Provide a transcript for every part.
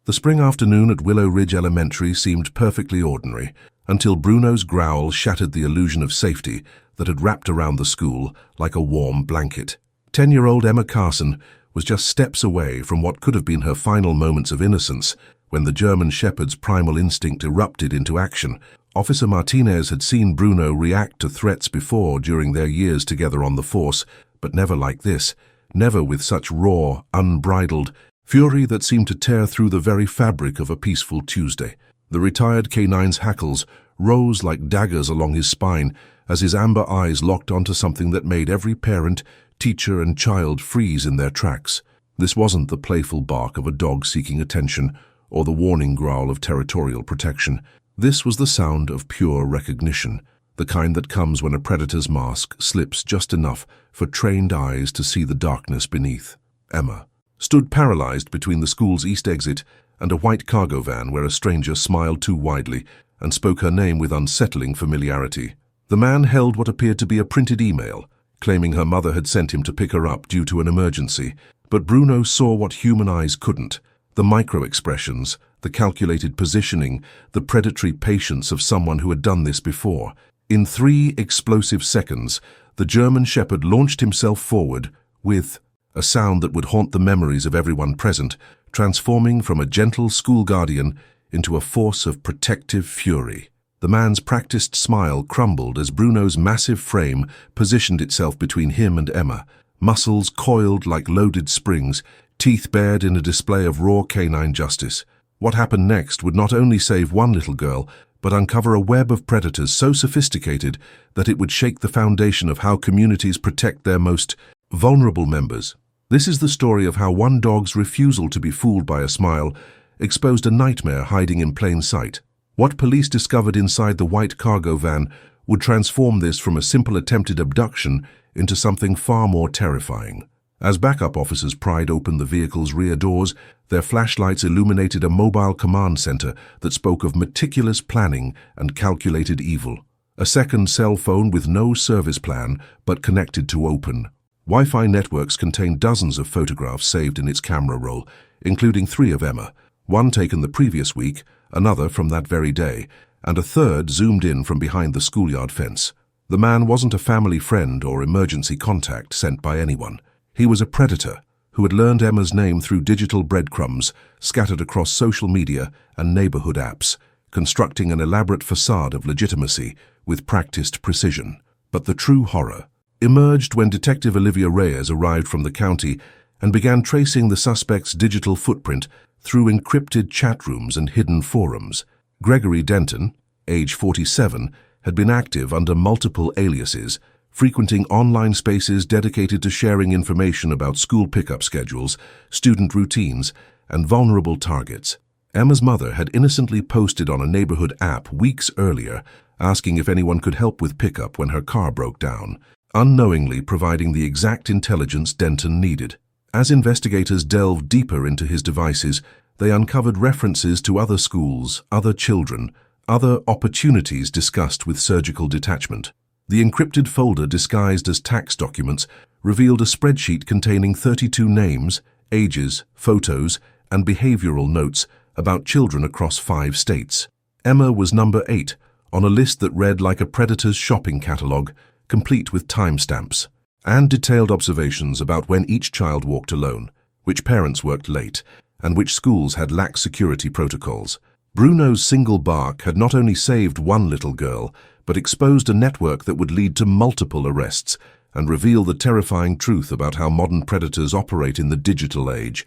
The spring afternoon at Willow Ridge Elementary seemed perfectly ordinary, until Bruno's growl shattered the illusion of safety that had wrapped around the school like a warm blanket. 10-year-old Emma Carson was just steps away from what could have been her final moments of innocence when the German Shepherd's primal instinct erupted into action. Officer Martinez had seen Bruno react to threats before during their years together on the force, but never like this, never with such raw, unbridled fury that seemed to tear through the very fabric of a peaceful Tuesday. The retired K9's hackles rose like daggers along his spine as his amber eyes locked onto something that made every parent, teacher and child freeze in their tracks. This wasn't the playful bark of a dog seeking attention or the warning growl of territorial protection. This was the sound of pure recognition, the kind that comes when a predator's mask slips just enough for trained eyes to see the darkness beneath. Emma stood paralyzed between the school's east exit and a white cargo van where a stranger smiled too widely and spoke her name with unsettling familiarity. The man held what appeared to be a printed email, claiming her mother had sent him to pick her up due to an emergency. But Bruno saw what human eyes couldn't: the micro-expressions, the calculated positioning, the predatory patience of someone who had done this before. In 3 explosive seconds, the German Shepherd launched himself forward with a sound that would haunt the memories of everyone present, transforming from a gentle school guardian into a force of protective fury. The man's practiced smile crumbled as Bruno's massive frame positioned itself between him and Emma, muscles coiled like loaded springs, teeth bared in a display of raw canine justice. What happened next would not only save one little girl, but uncover a web of predators so sophisticated that it would shake the foundation of how communities protect their most vulnerable members. This is the story of how one dog's refusal to be fooled by a smile exposed a nightmare hiding in plain sight. What police discovered inside the white cargo van would transform this from a simple attempted abduction into something far more terrifying. As backup officers pried open the vehicle's rear doors, their flashlights illuminated a mobile command center that spoke of meticulous planning and calculated evil. A second cell phone with no service plan but connected to open. Wi-Fi networks contained dozens of photographs saved in its camera roll, including 3 of Emma, one taken the previous week, another from that very day, and a third zoomed in from behind the schoolyard fence. The man wasn't a family friend or emergency contact sent by anyone. He was a predator who had learned Emma's name through digital breadcrumbs scattered across social media and neighborhood apps, constructing an elaborate facade of legitimacy with practiced precision. But the true horror emerged when Detective Olivia Reyes arrived from the county and began tracing the suspect's digital footprint through encrypted chat rooms and hidden forums. Gregory Denton, age 47, had been active under multiple aliases, frequenting online spaces dedicated to sharing information about school pickup schedules, student routines, and vulnerable targets. Emma's mother had innocently posted on a neighborhood app weeks earlier, asking if anyone could help with pickup when her car broke down, unknowingly providing the exact intelligence Denton needed. As investigators delved deeper into his devices, they uncovered references to other schools, other children, other opportunities discussed with surgical detachment. The encrypted folder disguised as tax documents revealed a spreadsheet containing 32 names, ages, photos, and behavioral notes about children across 5 states. Emma was number 8 on a list that read like a predator's shopping catalog, complete with timestamps and detailed observations about when each child walked alone, which parents worked late, and which schools had lax security protocols. Bruno's single bark had not only saved one little girl, but exposed a network that would lead to multiple arrests and reveal the terrifying truth about how modern predators operate in the digital age.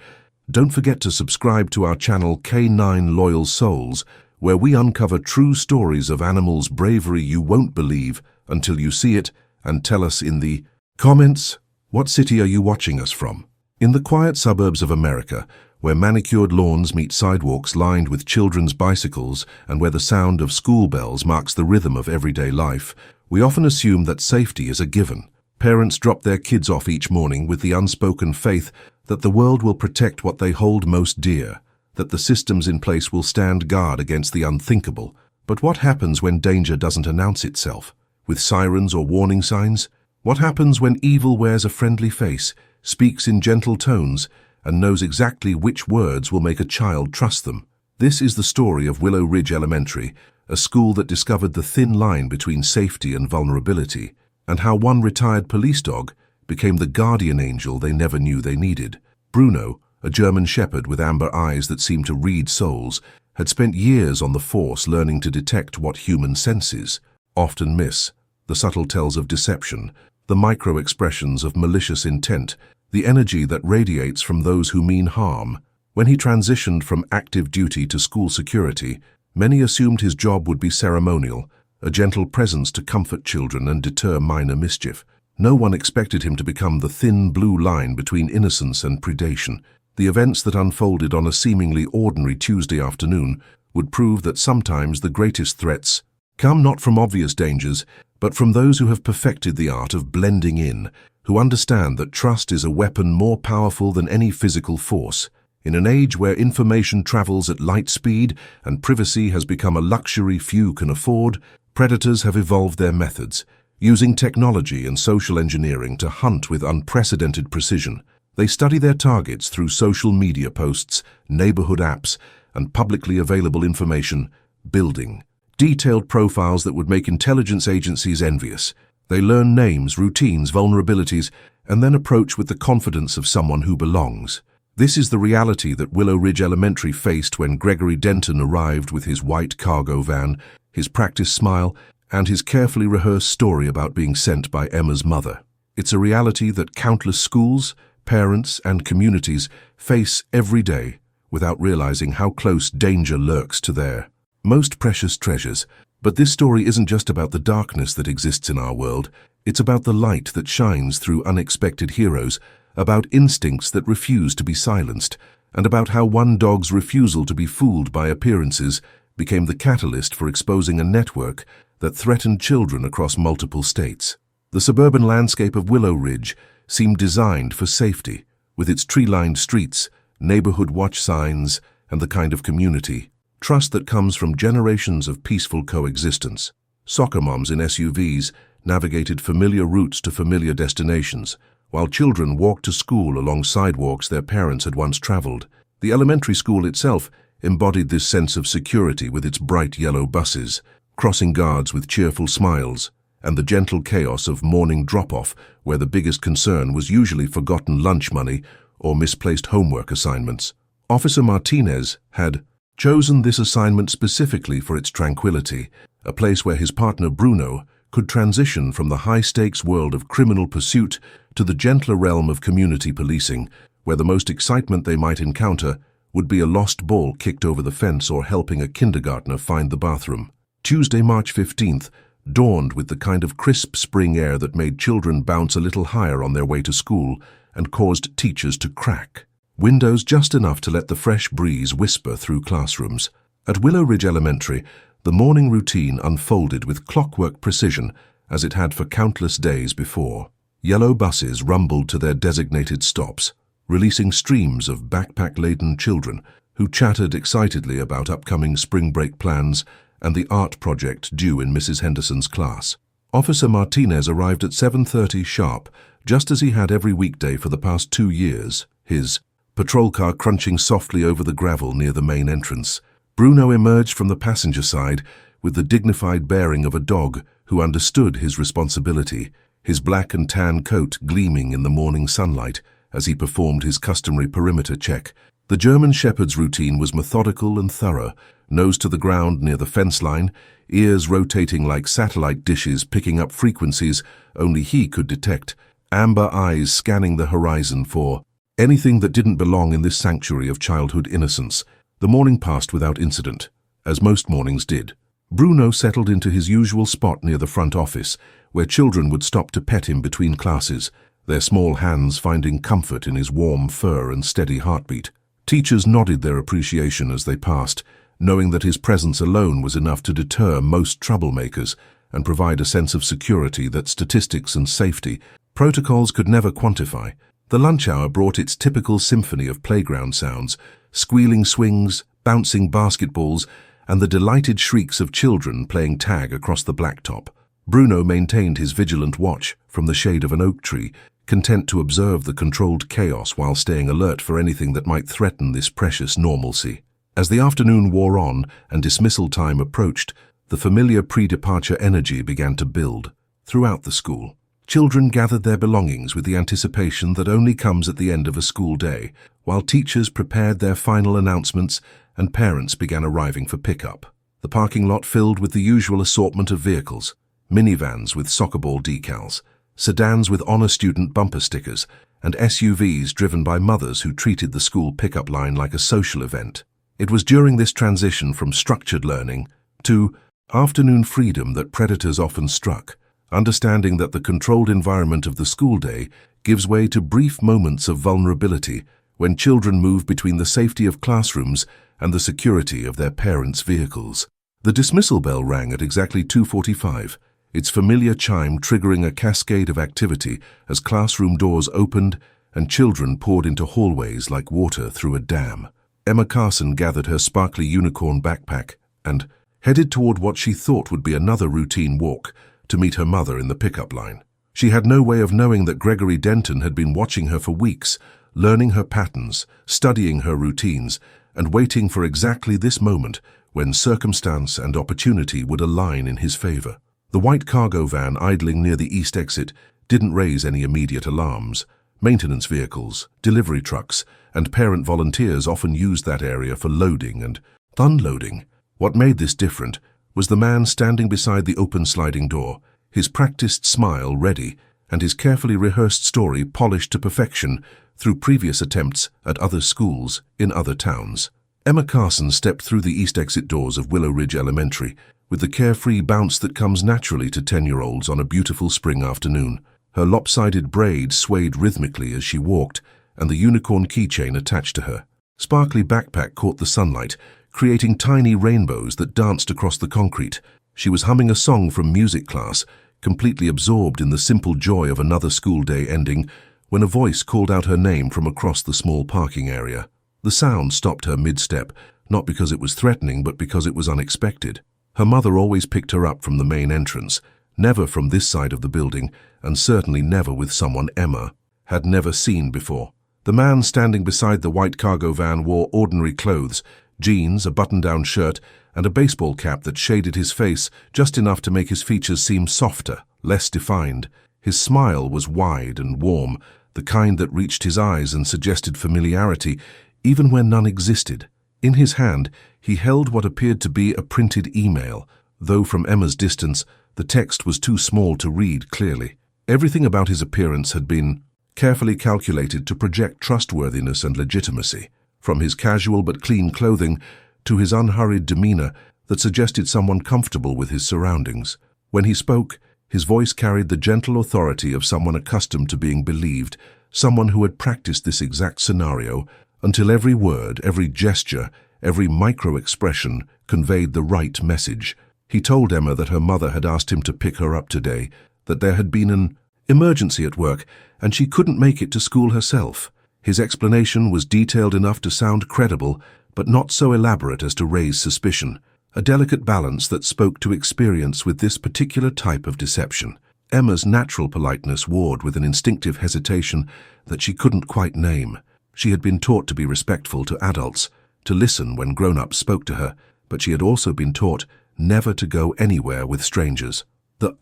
Don't forget to subscribe to our channel K9 Loyal Souls, where we uncover true stories of animals' bravery you won't believe until you see it, and tell us in the comments, what city are you watching us from? In the quiet suburbs of America, where manicured lawns meet sidewalks lined with children's bicycles and where the sound of school bells marks the rhythm of everyday life, we often assume that safety is a given. Parents drop their kids off each morning with the unspoken faith that the world will protect what they hold most dear, that the systems in place will stand guard against the unthinkable. But what happens when danger doesn't announce itself, with sirens or warning signs? What happens when evil wears a friendly face, speaks in gentle tones, and knows exactly which words will make a child trust them. This is the story of Willow Ridge Elementary, a school that discovered the thin line between safety and vulnerability, and how one retired police dog became the guardian angel they never knew they needed. Bruno, a German shepherd with amber eyes that seemed to read souls, had spent years on the force learning to detect what human senses often miss: the subtle tells of deception, the micro-expressions of malicious intent, the energy that radiates from those who mean harm. When he transitioned from active duty to school security, many assumed his job would be ceremonial, a gentle presence to comfort children and deter minor mischief. No one expected him to become the thin blue line between innocence and predation. The events that unfolded on a seemingly ordinary Tuesday afternoon would prove that sometimes the greatest threats come not from obvious dangers, but from those who have perfected the art of blending in, who understand that trust is a weapon more powerful than any physical force. In an age where information travels at light speed and privacy has become a luxury few can afford, predators have evolved their methods, using technology and social engineering to hunt with unprecedented precision. They study their targets through social media posts, neighborhood apps, and publicly available information, building detailed profiles that would make intelligence agencies envious. They learn names, routines, vulnerabilities, and then approach with the confidence of someone who belongs. This is the reality that Willow Ridge Elementary faced when Gregory Denton arrived with his white cargo van, his practiced smile, and his carefully rehearsed story about being sent by Emma's mother. It's a reality that countless schools, parents, and communities face every day without realizing how close danger lurks to their most precious treasures. But this story isn't just about the darkness that exists in our world. It's about the light that shines through unexpected heroes, about instincts that refuse to be silenced, and about how one dog's refusal to be fooled by appearances became the catalyst for exposing a network that threatened children across multiple states. The suburban landscape of Willow Ridge seemed designed for safety, with its tree-lined streets, neighborhood watch signs, and the kind of community trust that comes from generations of peaceful coexistence. Soccer moms in SUVs navigated familiar routes to familiar destinations, while children walked to school along sidewalks their parents had once traveled. The elementary school itself embodied this sense of security with its bright yellow buses, crossing guards with cheerful smiles, and the gentle chaos of morning drop-off where the biggest concern was usually forgotten lunch money or misplaced homework assignments. Officer Martinez had chosen this assignment specifically for its tranquility, a place where his partner Bruno could transition from the high-stakes world of criminal pursuit to the gentler realm of community policing, where the most excitement they might encounter would be a lost ball kicked over the fence or helping a kindergartner find the bathroom. Tuesday, March 15th, dawned with the kind of crisp spring air that made children bounce a little higher on their way to school and caused teachers to crack windows just enough to let the fresh breeze whisper through classrooms. At Willow Ridge Elementary, the morning routine unfolded with clockwork precision as it had for countless days before. Yellow buses rumbled to their designated stops, releasing streams of backpack-laden children who chattered excitedly about upcoming spring break plans and the art project due in Mrs. Henderson's class. Officer Martinez arrived at 7:30 sharp, just as he had every weekday for the past 2 years, his patrol car crunching softly over the gravel near the main entrance. Bruno emerged from the passenger side with the dignified bearing of a dog who understood his responsibility, his black and tan coat gleaming in the morning sunlight as he performed his customary perimeter check. The German shepherd's routine was methodical and thorough, nose to the ground near the fence line, ears rotating like satellite dishes picking up frequencies only he could detect, amber eyes scanning the horizon for anything that didn't belong in this sanctuary of childhood innocence. The morning passed without incident, as most mornings did. Bruno settled into his usual spot near the front office, where children would stop to pet him between classes, their small hands finding comfort in his warm fur and steady heartbeat. Teachers nodded their appreciation as they passed, knowing that his presence alone was enough to deter most troublemakers and provide a sense of security that statistics and safety protocols could never quantify. The lunch hour brought its typical symphony of playground sounds, squealing swings, bouncing basketballs, and the delighted shrieks of children playing tag across the blacktop. Bruno maintained his vigilant watch from the shade of an oak tree, content to observe the controlled chaos while staying alert for anything that might threaten this precious normalcy. As the afternoon wore on and dismissal time approached, the familiar pre-departure energy began to build. Throughout the school, children gathered their belongings with the anticipation that only comes at the end of a school day, while teachers prepared their final announcements and parents began arriving for pickup. The parking lot filled with the usual assortment of vehicles: minivans with soccer ball decals, sedans with honor student bumper stickers, and SUVs driven by mothers who treated the school pickup line like a social event. It was during this transition from structured learning to afternoon freedom that predators often struck, understanding that the controlled environment of the school day gives way to brief moments of vulnerability when children move between the safety of classrooms and the security of their parents' vehicles. The dismissal bell rang at exactly 2:45, its familiar chime triggering a cascade of activity as classroom doors opened and children poured into hallways like water through a dam. Emma Carson gathered her sparkly unicorn backpack and headed toward what she thought would be another routine walk to meet her mother in the pickup line. She had no way of knowing that Gregory Denton had been watching her for weeks, learning her patterns, studying her routines, and waiting for exactly this moment when circumstance and opportunity would align in his favor. The white cargo van idling near the east exit didn't raise any immediate alarms. Maintenance vehicles, delivery trucks, and parent volunteers often used that area for loading and unloading. What made this different was the man standing beside the open sliding door, his practiced smile ready and his carefully rehearsed story polished to perfection through previous attempts at other schools in other towns. Emma Carson stepped through the east exit doors of Willow Ridge Elementary with the carefree bounce that comes naturally to 10-year-olds on a beautiful spring afternoon. Her lopsided braid swayed rhythmically as she walked, and the unicorn keychain attached to her sparkly backpack caught the sunlight, creating tiny rainbows that danced across the concrete. She was humming a song from music class, completely absorbed in the simple joy of another school day ending, when a voice called out her name from across the small parking area. The sound stopped her mid-step, not because it was threatening, but because it was unexpected. Her mother always picked her up from the main entrance, never from this side of the building, and certainly never with someone Emma had never seen before. The man standing beside the white cargo van wore ordinary clothes, jeans, a button-down shirt, and a baseball cap that shaded his face just enough to make his features seem softer, less defined. His smile was wide and warm, the kind that reached his eyes and suggested familiarity, even where none existed. In his hand, he held what appeared to be a printed email, though from Emma's distance, the text was too small to read clearly. Everything about his appearance had been carefully calculated to project trustworthiness and legitimacy, from his casual but clean clothing to his unhurried demeanor that suggested someone comfortable with his surroundings. When he spoke, his voice carried the gentle authority of someone accustomed to being believed, someone who had practiced this exact scenario until every word, every gesture, every micro-expression conveyed the right message. He told Emma that her mother had asked him to pick her up today, that there had been an emergency at work and she couldn't make it to school herself. His explanation was detailed enough to sound credible, but not so elaborate as to raise suspicion, a delicate balance that spoke to experience with this particular type of deception. Emma's natural politeness warred with an instinctive hesitation that she couldn't quite name. She had been taught to be respectful to adults, to listen when grown-ups spoke to her, but she had also been taught never to go anywhere with strangers. The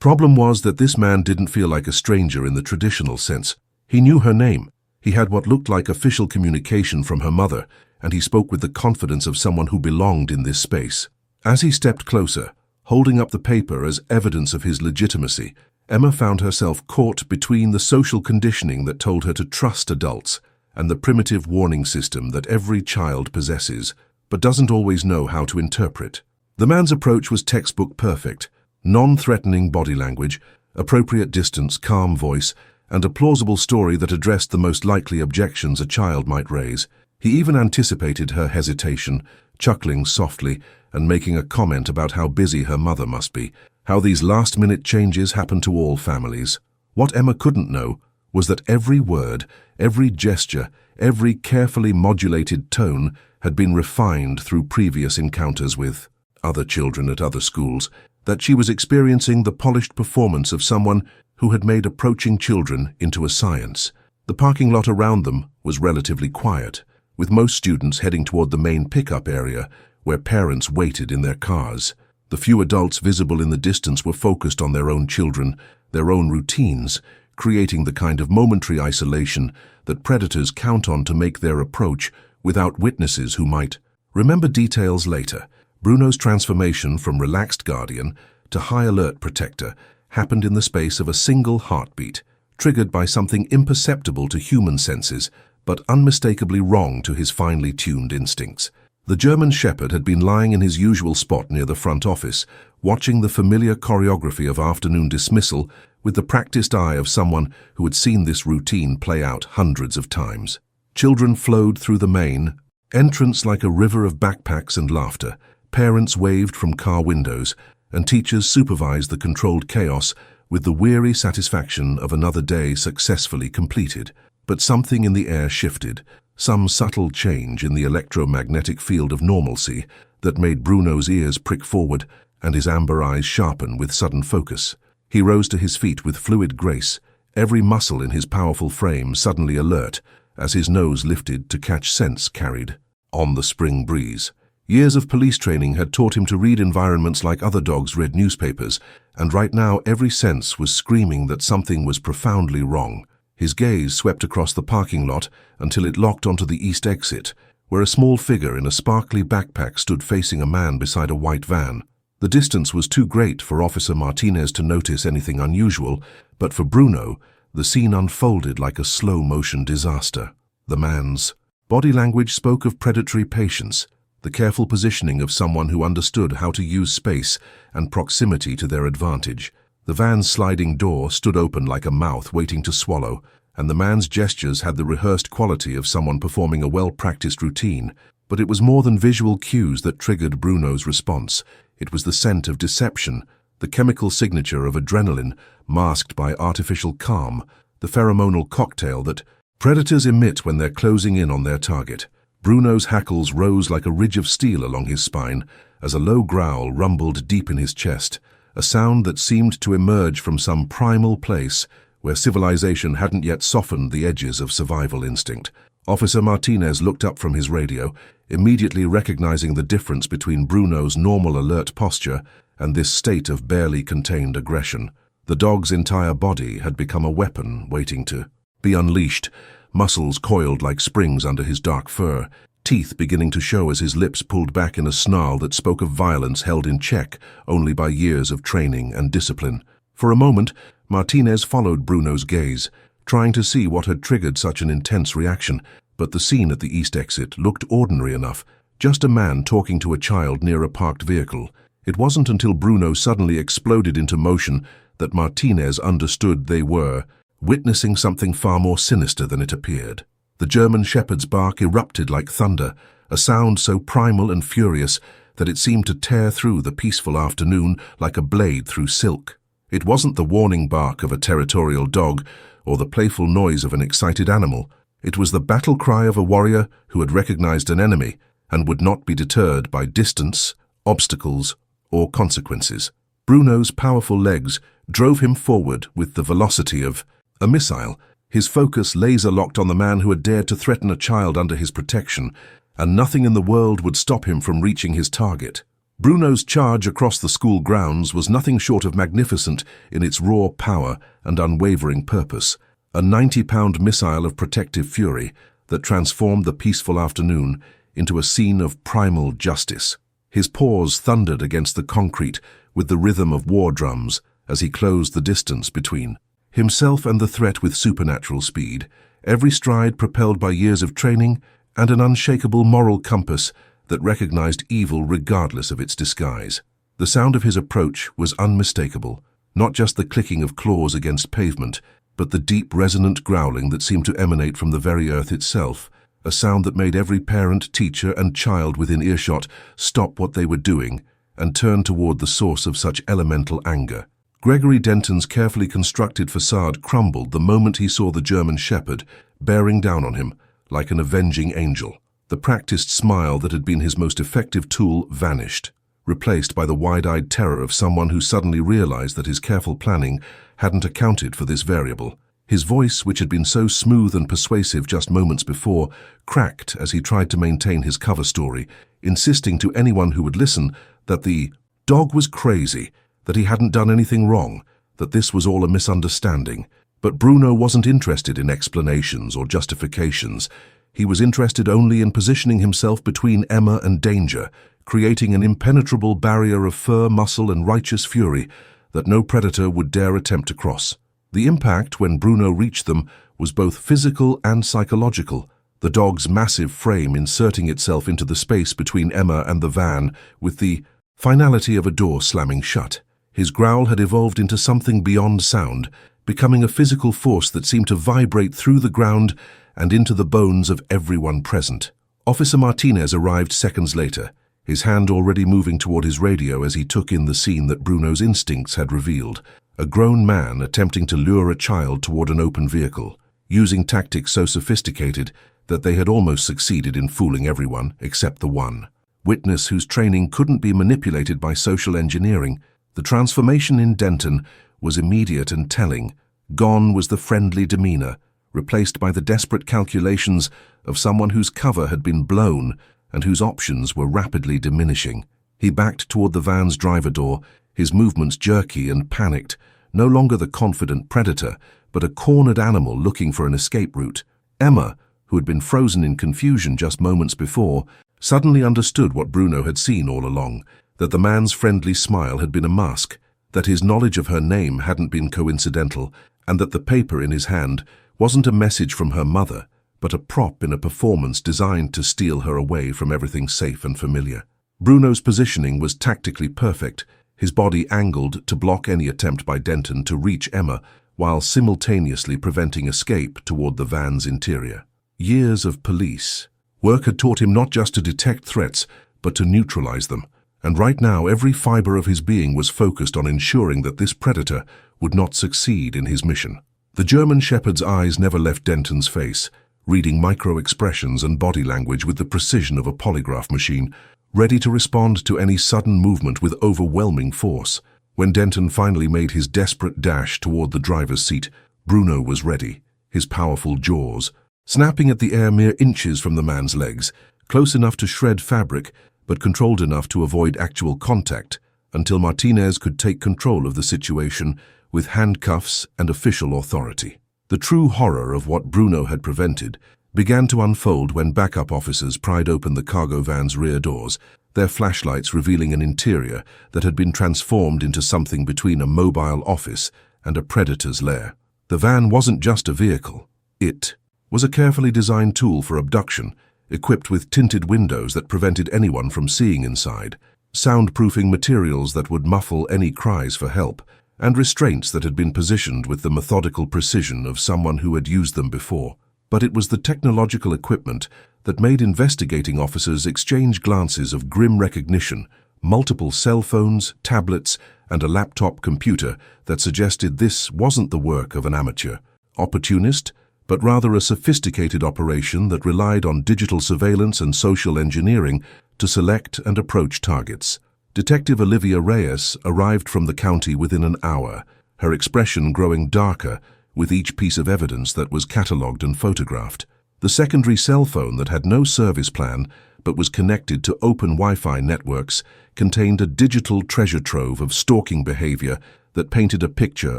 problem was that this man didn't feel like a stranger in the traditional sense. He knew her name. He had what looked like official communication from her mother, and he spoke with the confidence of someone who belonged in this space. As he stepped closer, holding up the paper as evidence of his legitimacy, Emma found herself caught between the social conditioning that told her to trust adults and the primitive warning system that every child possesses, but doesn't always know how to interpret. The man's approach was textbook perfect: non-threatening body language, appropriate distance, calm voice, and a plausible story that addressed the most likely objections a child might raise. He even anticipated her hesitation, chuckling softly and making a comment about how busy her mother must be, how these last-minute changes happen to all families. What Emma couldn't know was that every word, every gesture, every carefully modulated tone had been refined through previous encounters with other children at other schools, that she was experiencing the polished performance of someone who had made approaching children into a science. The parking lot around them was relatively quiet, with most students heading toward the main pickup area where parents waited in their cars. The few adults visible in the distance were focused on their own children, their own routines, creating the kind of momentary isolation that predators count on to make their approach without witnesses who might remember details later. Bruno's transformation from relaxed guardian to high-alert protector happened in the space of a single heartbeat, triggered by something imperceptible to human senses, but unmistakably wrong to his finely tuned instincts. The German Shepherd had been lying in his usual spot near the front office, watching the familiar choreography of afternoon dismissal with the practiced eye of someone who had seen this routine play out hundreds of times. Children flowed through the main entrance like a river of backpacks and laughter. Parents waved from car windows, and teachers supervised the controlled chaos with the weary satisfaction of another day successfully completed. But something in the air shifted, some subtle change in the electromagnetic field of normalcy that made Bruno's ears prick forward and his amber eyes sharpen with sudden focus. He rose to his feet with fluid grace, every muscle in his powerful frame suddenly alert as his nose lifted to catch scents carried on the spring breeze. Years of police training had taught him to read environments like other dogs read newspapers, and right now every sense was screaming that something was profoundly wrong. His gaze swept across the parking lot until it locked onto the east exit, where a small figure in a sparkly backpack stood facing a man beside a white van. The distance was too great for Officer Martinez to notice anything unusual, but for Bruno, the scene unfolded like a slow-motion disaster. The man's body language spoke of predatory patience, the careful positioning of someone who understood how to use space and proximity to their advantage. The van's sliding door stood open like a mouth waiting to swallow, and the man's gestures had the rehearsed quality of someone performing a well-practiced routine. But it was more than visual cues that triggered Bruno's response. It was the scent of deception, the chemical signature of adrenaline masked by artificial calm, the pheromonal cocktail that predators emit when they're closing in on their target. Bruno's hackles rose like a ridge of steel along his spine as a low growl rumbled deep in his chest, a sound that seemed to emerge from some primal place where civilization hadn't yet softened the edges of survival instinct. Officer Martinez looked up from his radio, immediately recognizing the difference between Bruno's normal alert posture and this state of barely contained aggression. The dog's entire body had become a weapon waiting to be unleashed, muscles coiled like springs under his dark fur, teeth beginning to show as his lips pulled back in a snarl that spoke of violence held in check only by years of training and discipline. For a moment, Martinez followed Bruno's gaze, trying to see what had triggered such an intense reaction, but the scene at the east exit looked ordinary enough, just a man talking to a child near a parked vehicle. It wasn't until Bruno suddenly exploded into motion that Martinez understood they were witnessing something far more sinister than it appeared. The German Shepherd's bark erupted like thunder, a sound so primal and furious that it seemed to tear through the peaceful afternoon like a blade through silk. It wasn't the warning bark of a territorial dog or the playful noise of an excited animal. It was the battle cry of a warrior who had recognized an enemy and would not be deterred by distance, obstacles, or consequences. Bruno's powerful legs drove him forward with the velocity of a missile, his focus laser-locked on the man who had dared to threaten a child under his protection, and nothing in the world would stop him from reaching his target. Bruno's charge across the school grounds was nothing short of magnificent in its raw power and unwavering purpose, a 90-pound missile of protective fury that transformed the peaceful afternoon into a scene of primal justice. His paws thundered against the concrete with the rhythm of war drums as he closed the distance between himself and the threat with supernatural speed, every stride propelled by years of training and an unshakable moral compass that recognized evil regardless of its disguise. The sound of his approach was unmistakable, not just the clicking of claws against pavement, but the deep, resonant growling that seemed to emanate from the very earth itself, a sound that made every parent, teacher, and child within earshot stop what they were doing and turn toward the source of such elemental anger. Gregory Denton's carefully constructed facade crumbled the moment he saw the German Shepherd bearing down on him like an avenging angel. The practiced smile that had been his most effective tool vanished. replaced by the wide-eyed terror of someone who suddenly realized that his careful planning hadn't accounted for this variable. His voice, which had been so smooth and persuasive just moments before, cracked as he tried to maintain his cover story, insisting to anyone who would listen that the dog was crazy, that he hadn't done anything wrong, that this was all a misunderstanding. But Bruno wasn't interested in explanations or justifications. He was interested only in positioning himself between Emma and danger, creating an impenetrable barrier of fur, muscle, and righteous fury that no predator would dare attempt to cross. The impact when Bruno reached them was both physical and psychological, the dog's massive frame inserting itself into the space between Emma and the van with the finality of a door slamming shut. His growl had evolved into something beyond sound, becoming a physical force that seemed to vibrate through the ground and into the bones of everyone present. Officer Martinez arrived seconds later, his hand already moving toward his radio as he took in the scene that Bruno's instincts had revealed. A grown man attempting to lure a child toward an open vehicle, using tactics so sophisticated that they had almost succeeded in fooling everyone except the one witness whose training couldn't be manipulated by social engineering. The transformation in Denton was immediate and telling. Gone was the friendly demeanor, replaced by the desperate calculations of someone whose cover had been blown and whose options were rapidly diminishing. He backed toward the van's driver door, his movements jerky and panicked, no longer the confident predator, but a cornered animal looking for an escape route. Emma, who had been frozen in confusion just moments before, suddenly understood what Bruno had seen all along, that the man's friendly smile had been a mask, that his knowledge of her name hadn't been coincidental, and that the paper in his hand wasn't a message from her mother, but a prop in a performance designed to steal her away from everything safe and familiar. Bruno's positioning was tactically perfect, his body angled to block any attempt by Denton to reach Emma, while simultaneously preventing escape toward the van's interior. Years of police work had taught him not just to detect threats, but to neutralize them, and right now every fiber of his being was focused on ensuring that this predator would not succeed in his mission. The German shepherd's eyes never left Denton's face, reading micro-expressions and body language with the precision of a polygraph machine, ready to respond to any sudden movement with overwhelming force. When Denton finally made his desperate dash toward the driver's seat, Bruno was ready, his powerful jaws snapping at the air mere inches from the man's legs, close enough to shred fabric, but controlled enough to avoid actual contact, until Martinez could take control of the situation with handcuffs and official authority. The true horror of what Bruno had prevented began to unfold when backup officers pried open the cargo van's rear doors, their flashlights revealing an interior that had been transformed into something between a mobile office and a predator's lair. The van wasn't just a vehicle. It was a carefully designed tool for abduction, equipped with tinted windows that prevented anyone from seeing inside, soundproofing materials that would muffle any cries for help, and restraints that had been positioned with the methodical precision of someone who had used them before. But it was the technological equipment that made investigating officers exchange glances of grim recognition, multiple cell phones, tablets, and a laptop computer that suggested this wasn't the work of an amateur opportunist, but rather a sophisticated operation that relied on digital surveillance and social engineering to select and approach targets. Detective Olivia Reyes arrived from the county within an hour, her expression growing darker with each piece of evidence that was catalogued and photographed. The secondary cell phone that had no service plan but was connected to open Wi-Fi networks contained a digital treasure trove of stalking behavior that painted a picture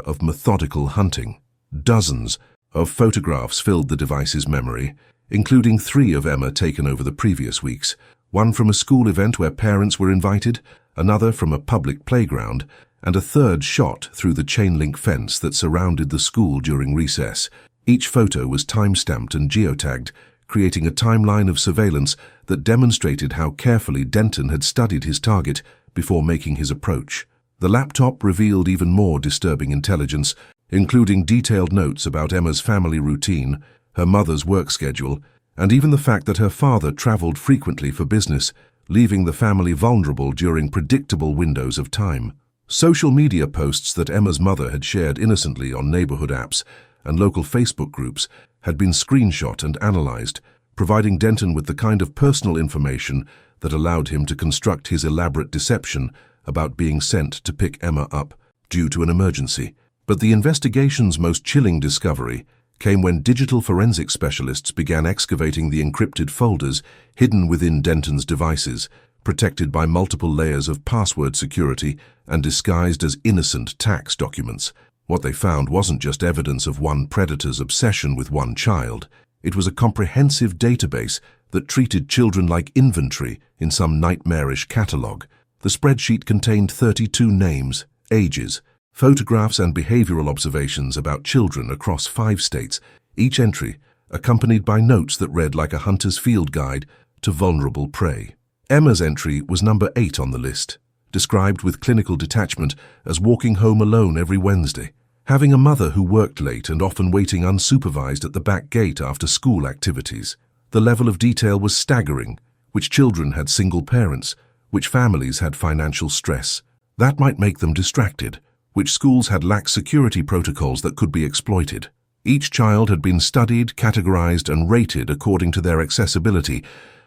of methodical hunting. Dozens of photographs filled the device's memory, including 3 of Emma taken over the previous weeks, one from a school event where parents were invited, another from a public playground, and a third shot through the chain-link fence that surrounded the school during recess. Each photo was time-stamped and geotagged, creating a timeline of surveillance that demonstrated how carefully Denton had studied his target before making his approach. The laptop revealed even more disturbing intelligence, including detailed notes about Emma's family routine, her mother's work schedule, and even the fact that her father traveled frequently for business, leaving the family vulnerable during predictable windows of time. Social media posts that Emma's mother had shared innocently on neighborhood apps and local Facebook groups had been screenshot and analyzed, providing Denton with the kind of personal information that allowed him to construct his elaborate deception about being sent to pick Emma up due to an emergency. But the investigation's most chilling discovery came when digital forensic specialists began excavating the encrypted folders hidden within Denton's devices, protected by multiple layers of password security and disguised as innocent tax documents. What they found wasn't just evidence of one predator's obsession with one child. It was a comprehensive database that treated children like inventory in some nightmarish catalogue. The spreadsheet contained 32 names, ages, photographs and behavioral observations about children across 5 states, each entry accompanied by notes that read like a hunter's field guide to vulnerable prey. Emma's entry was number 8 on the list, described with clinical detachment as walking home alone every Wednesday, having a mother who worked late and often waiting unsupervised at the back gate after school activities. The level of detail was staggering. Which children had single parents, which families had financial stress. That might make them distracted. Which schools had lax security protocols that could be exploited. Each child had been studied, categorized, and rated according to their accessibility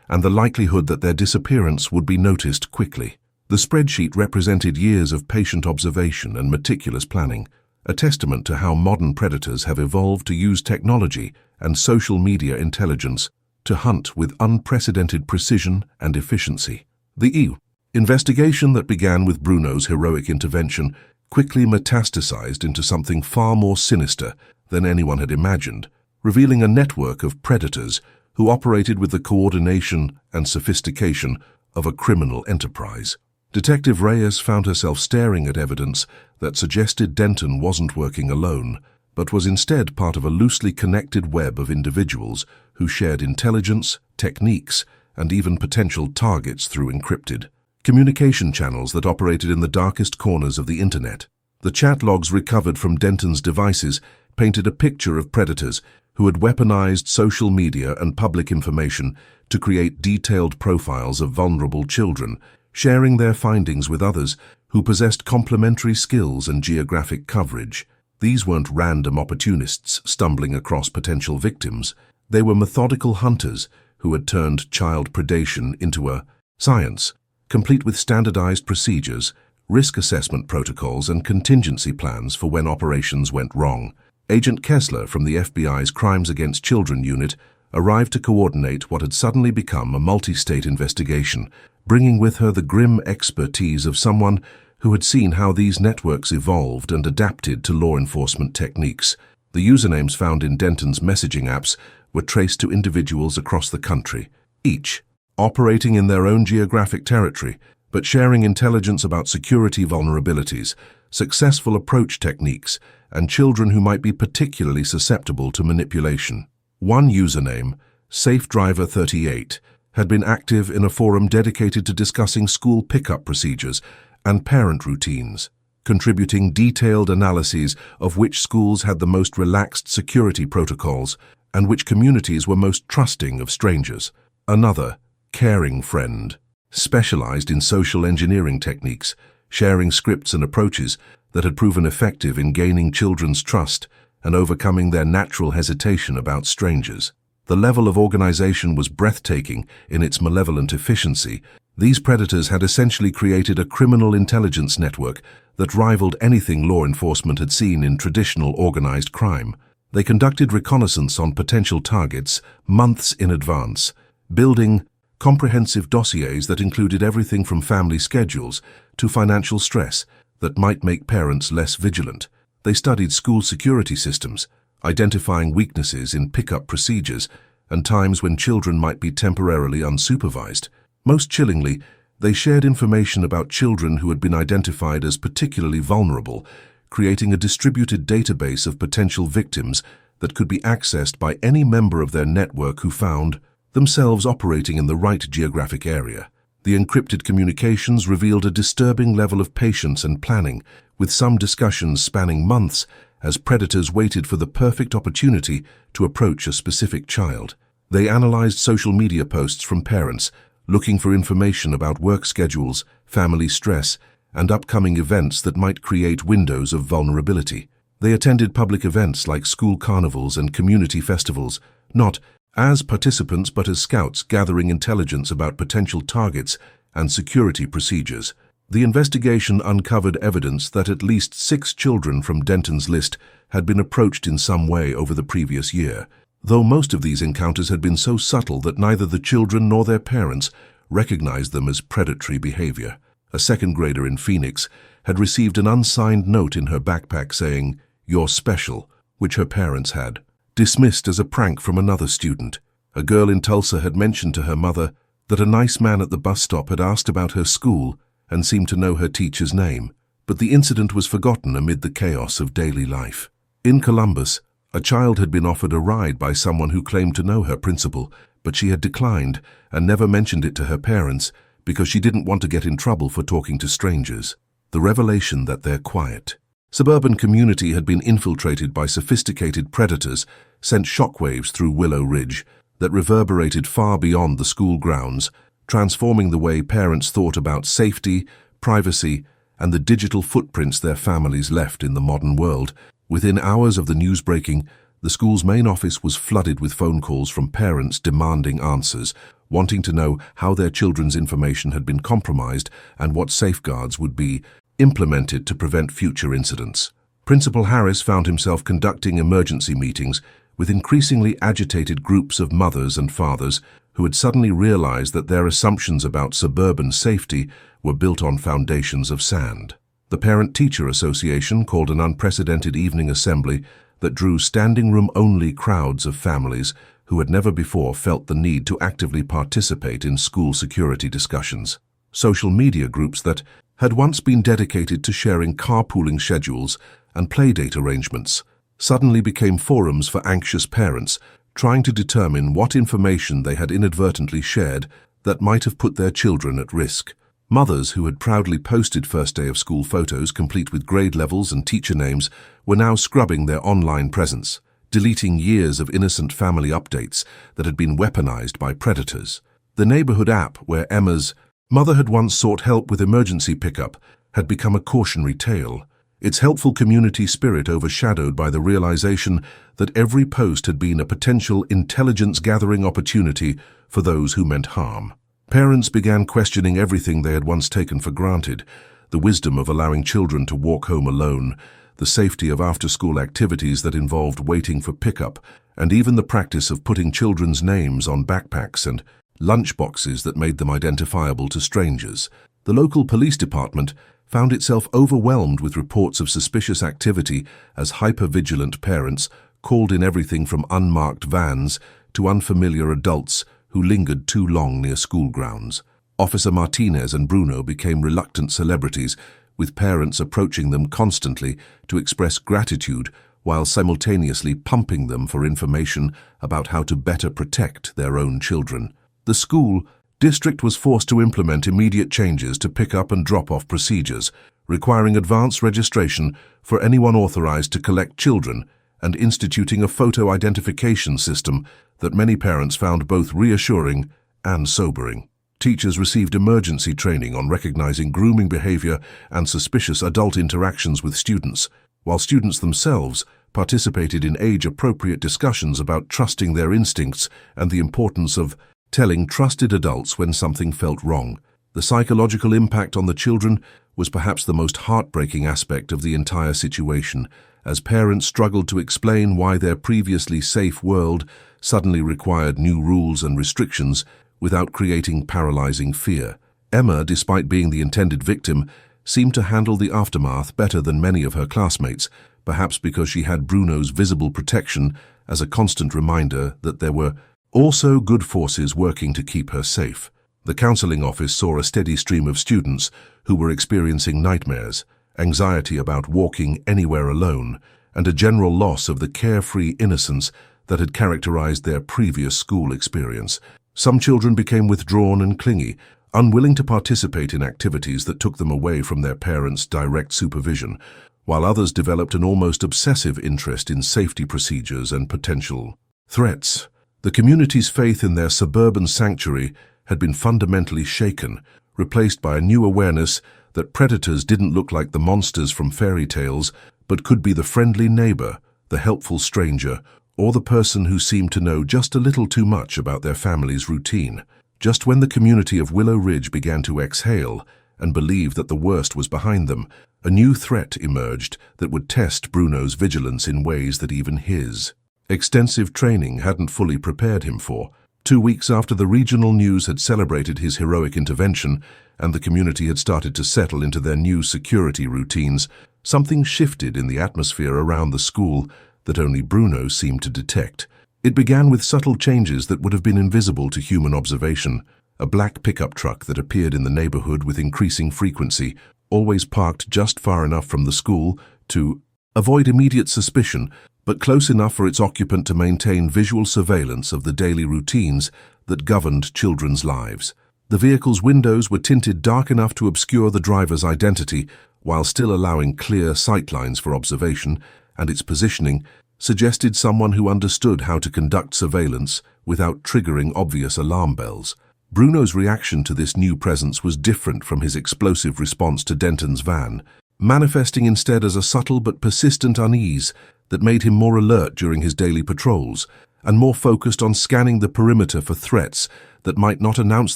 and the likelihood that their disappearance would be noticed quickly. The spreadsheet represented years of patient observation and meticulous planning, a testament to how modern predators have evolved to use technology and social media intelligence to hunt with unprecedented precision and efficiency. The investigation that began with Bruno's heroic intervention quickly metastasized into something far more sinister than anyone had imagined, revealing a network of predators who operated with the coordination and sophistication of a criminal enterprise. Detective Reyes found herself staring at evidence that suggested Denton wasn't working alone, but was instead part of a loosely connected web of individuals who shared intelligence, techniques, and even potential targets through encrypted communication channels that operated in the darkest corners of the internet. The chat logs recovered from Denton's devices painted a picture of predators who had weaponized social media and public information to create detailed profiles of vulnerable children, sharing their findings with others who possessed complementary skills and geographic coverage. These weren't random opportunists stumbling across potential victims. They were methodical hunters who had turned child predation into a science, complete with standardized procedures, risk assessment protocols, and contingency plans for when operations went wrong. Agent Kessler from the FBI's Crimes Against Children unit arrived to coordinate what had suddenly become a multi-state investigation, bringing with her the grim expertise of someone who had seen how these networks evolved and adapted to law enforcement techniques. The usernames found in Denton's messaging apps were traced to individuals across the country, each operating in their own geographic territory, but sharing intelligence about security vulnerabilities, successful approach techniques, and children who might be particularly susceptible to manipulation. One username, SafeDriver38, had been active in a forum dedicated to discussing school pickup procedures and parent routines, contributing detailed analyses of which schools had the most relaxed security protocols and which communities were most trusting of strangers. Another, Caring Friend, specialized in social engineering techniques, sharing scripts and approaches that had proven effective in gaining children's trust and overcoming their natural hesitation about strangers. The level of organization was breathtaking in its malevolent efficiency. These predators had essentially created a criminal intelligence network that rivaled anything law enforcement had seen in traditional organized crime. They conducted reconnaissance on potential targets months in advance, building comprehensive dossiers that included everything from family schedules to financial stress that might make parents less vigilant. They studied school security systems, identifying weaknesses in pickup procedures and times when children might be temporarily unsupervised. Most chillingly, they shared information about children who had been identified as particularly vulnerable, creating a distributed database of potential victims that could be accessed by any member of their network who found themselves operating in the right geographic area. The encrypted communications revealed a disturbing level of patience and planning, with some discussions spanning months as predators waited for the perfect opportunity to approach a specific child. They analyzed social media posts from parents, looking for information about work schedules, family stress, and upcoming events that might create windows of vulnerability. They attended public events like school carnivals and community festivals, not as participants but as scouts gathering intelligence about potential targets and security procedures. The investigation uncovered evidence that at least 6 children from Denton's list had been approached in some way over the previous year, though most of these encounters had been so subtle that neither the children nor their parents recognized them as predatory behavior. A second grader in Phoenix had received an unsigned note in her backpack saying, "You're special," which her parents had dismissed as a prank from another student. A girl in Tulsa had mentioned to her mother that a nice man at the bus stop had asked about her school and seemed to know her teacher's name, but the incident was forgotten amid the chaos of daily life. In Columbus, a child had been offered a ride by someone who claimed to know her principal, but she had declined and never mentioned it to her parents because she didn't want to get in trouble for talking to strangers. The revelation that their quiet, suburban community had been infiltrated by sophisticated predators sent shockwaves through Willow Ridge that reverberated far beyond the school grounds, transforming the way parents thought about safety, privacy, and the digital footprints their families left in the modern world. Within hours of the news breaking, the school's main office was flooded with phone calls from parents demanding answers, wanting to know how their children's information had been compromised and what safeguards would be implemented to prevent future incidents. Principal Harris found himself conducting emergency meetings with increasingly agitated groups of mothers and fathers who had suddenly realized that their assumptions about suburban safety were built on foundations of sand. The Parent-Teacher Association called an unprecedented evening assembly that drew standing-room-only crowds of families who had never before felt the need to actively participate in school security discussions. Social media groups that had once been dedicated to sharing carpooling schedules and playdate arrangements suddenly became forums for anxious parents trying to determine what information they had inadvertently shared that might have put their children at risk. Mothers who had proudly posted first day of school photos complete with grade levels and teacher names were now scrubbing their online presence, deleting years of innocent family updates that had been weaponized by predators. The neighborhood app where Emma's mother had once sought help with emergency pickup had become a cautionary tale, its helpful community spirit overshadowed by the realization that every post had been a potential intelligence-gathering opportunity for those who meant harm. Parents began questioning everything they had once taken for granted, the wisdom of allowing children to walk home alone, the safety of after-school activities that involved waiting for pickup, and even the practice of putting children's names on backpacks and lunchboxes that made them identifiable to strangers. The local police department found itself overwhelmed with reports of suspicious activity as hyper-vigilant parents called in everything from unmarked vans to unfamiliar adults who lingered too long near school grounds. Officer Martinez and Bruno became reluctant celebrities, with parents approaching them constantly to express gratitude while simultaneously pumping them for information about how to better protect their own children. The school district was forced to implement immediate changes to pick up and drop off procedures, requiring advance registration for anyone authorized to collect children and instituting a photo identification system that many parents found both reassuring and sobering. Teachers received emergency training on recognizing grooming behavior and suspicious adult interactions with students, while students themselves participated in age-appropriate discussions about trusting their instincts and the importance of telling trusted adults when something felt wrong. The psychological impact on the children was perhaps the most heartbreaking aspect of the entire situation, as parents struggled to explain why their previously safe world suddenly required new rules and restrictions without creating paralyzing fear. Emma, despite being the intended victim, seemed to handle the aftermath better than many of her classmates, perhaps because she had Bruno's visible protection as a constant reminder that there were also good forces working to keep her safe. The counseling office saw a steady stream of students who were experiencing nightmares, anxiety about walking anywhere alone, and a general loss of the carefree innocence that had characterized their previous school experience. Some children became withdrawn and clingy, unwilling to participate in activities that took them away from their parents' direct supervision, while others developed an almost obsessive interest in safety procedures and potential threats. The community's faith in their suburban sanctuary had been fundamentally shaken, replaced by a new awareness that predators didn't look like the monsters from fairy tales, but could be the friendly neighbor, the helpful stranger, or the person who seemed to know just a little too much about their family's routine. Just when the community of Willow Ridge began to exhale and believe that the worst was behind them, a new threat emerged that would test Bruno's vigilance in ways that even his extensive training hadn't fully prepared him for. 2 weeks after the regional news had celebrated his heroic intervention and the community had started to settle into their new security routines, something shifted in the atmosphere around the school that only Bruno seemed to detect. It began with subtle changes that would have been invisible to human observation. A black pickup truck that appeared in the neighborhood with increasing frequency, always parked just far enough from the school to avoid immediate suspicion, but close enough for its occupant to maintain visual surveillance of the daily routines that governed children's lives. The vehicle's windows were tinted dark enough to obscure the driver's identity, while still allowing clear sightlines for observation, and its positioning suggested someone who understood how to conduct surveillance without triggering obvious alarm bells. Bruno's reaction to this new presence was different from his explosive response to Denton's van, manifesting instead as a subtle but persistent unease that made him more alert during his daily patrols and more focused on scanning the perimeter for threats that might not announce